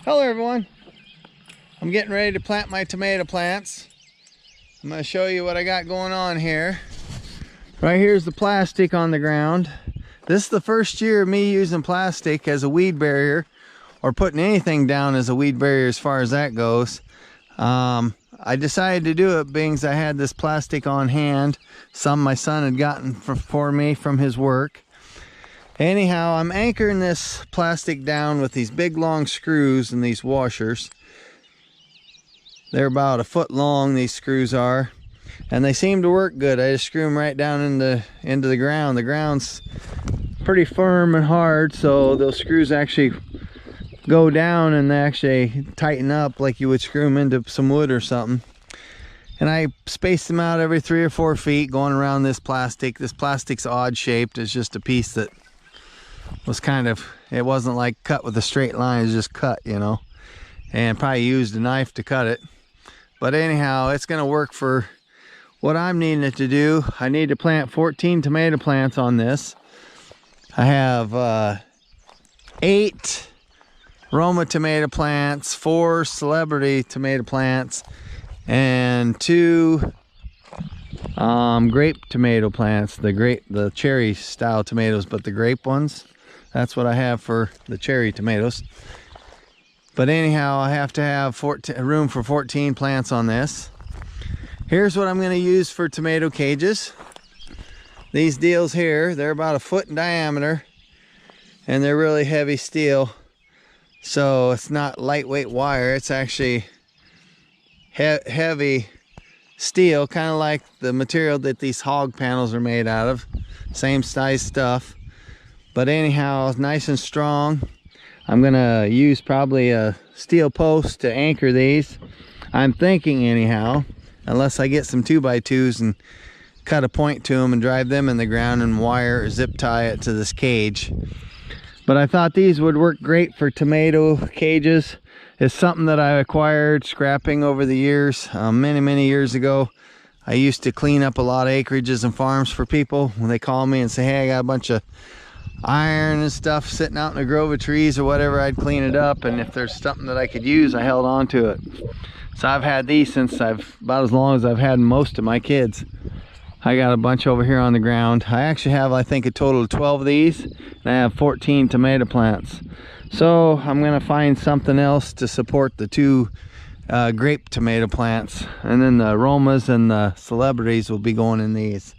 Hello everyone. I'm getting ready to plant my tomato plants. I'm going to show you what I got going on here. Right here's the plastic on the ground. This is the first year of me using plastic as a weed barrier, or putting anything down as a weed barrier as far as that goes. I decided to do it being I had this plastic on hand. Some my son had gotten for me from his work. Anyhow, I'm anchoring this plastic down with these big long screws and these washers. They're about a foot long, these screws are, and they seem to work good. I just screw them right down into the ground. The ground's pretty firm and hard, so those screws actually go down and they actually tighten up like you would screw them into some wood or something. And I spaced them out every 3 or 4 feet going around this plastic. This plastic's odd shaped. It's just a piece that was kind of, it wasn't like cut with a straight line, it's just cut, you know, and probably used a knife to cut it. But anyhow, it's going to work for what I'm needing it to do. I need to plant 14 tomato plants on this. I have 8 Roma tomato plants, 4 celebrity tomato plants, and 2 grape tomato plants. The cherry style tomatoes, but the grape ones. That's what I have for the cherry tomatoes. But anyhow, I have to have room for 14 plants on this. Here's what I'm going to use for tomato cages. These deals here, they're about 1 foot in diameter, and they're really heavy steel. So it's not lightweight wire, it's actually heavy steel, kind of like the material that these hog panels are made out of. Same size stuff. But anyhow, it's nice and strong. I'm gonna use probably a steel post to anchor these. I'm thinking anyhow, unless I get some 2x2s and cut a point to them and drive them in the ground and wire or zip tie it to this cage. But I thought these would work great for tomato cages. It's something that I acquired scrapping over the years. Many years ago, I used to clean up a lot of acreages and farms for people. When they call me and say, hey, I got a bunch of iron and stuff sitting out in a grove of trees or whatever, I'd clean it up, and if there's something that I could use, I held on to it. So I've had these since about as long as I've had most of my kids. I got a bunch over here on the ground. I actually have, I think, a total of 12 of these, and I have 14 tomato plants. So I'm gonna find something else to support the 2 grape tomato plants, and then the aromas and the celebrities will be going in these.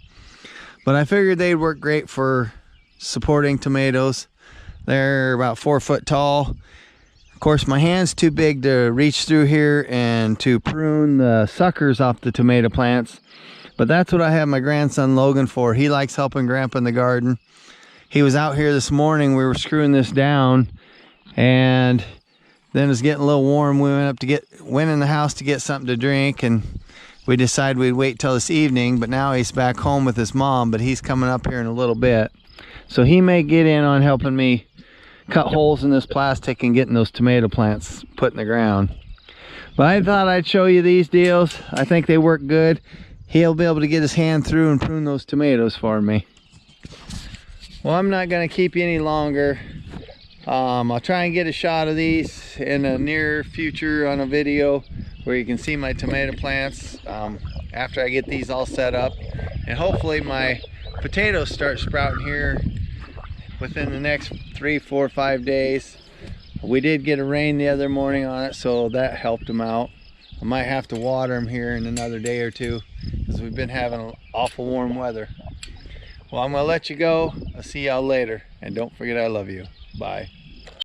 But I figured they'd work great for supporting tomatoes. They're about 4 foot tall. Of course, my hand's too big to reach through here and to prune the suckers off the tomato plants, but that's what I have my grandson Logan for. He likes helping Grandpa in the garden. He was out here this morning. We were screwing this down, and then it was getting a little warm. We went in the house to get something to drink, and we decided we'd wait till this evening. But now he's back home with his mom, but he's coming up here in a little bit. So he may get in on helping me cut holes in this plastic and getting those tomato plants put in the ground. But I thought I'd show you these deals. I think they work good. He'll be able to get his hand through and prune those tomatoes for me. Well, I'm not going to keep you any longer. I'll try and get a shot of these in the near future on a video where you can see my tomato plants after I get these all set up. And hopefully my potatoes start sprouting here within the next 3, 4, 5 days. We did get a rain the other morning on it, so that helped them out. I might have to water them here in another day or 2 because we've been having awful warm weather. Well, I'm gonna let you go. I'll see y'all later, and don't forget I love you. Bye.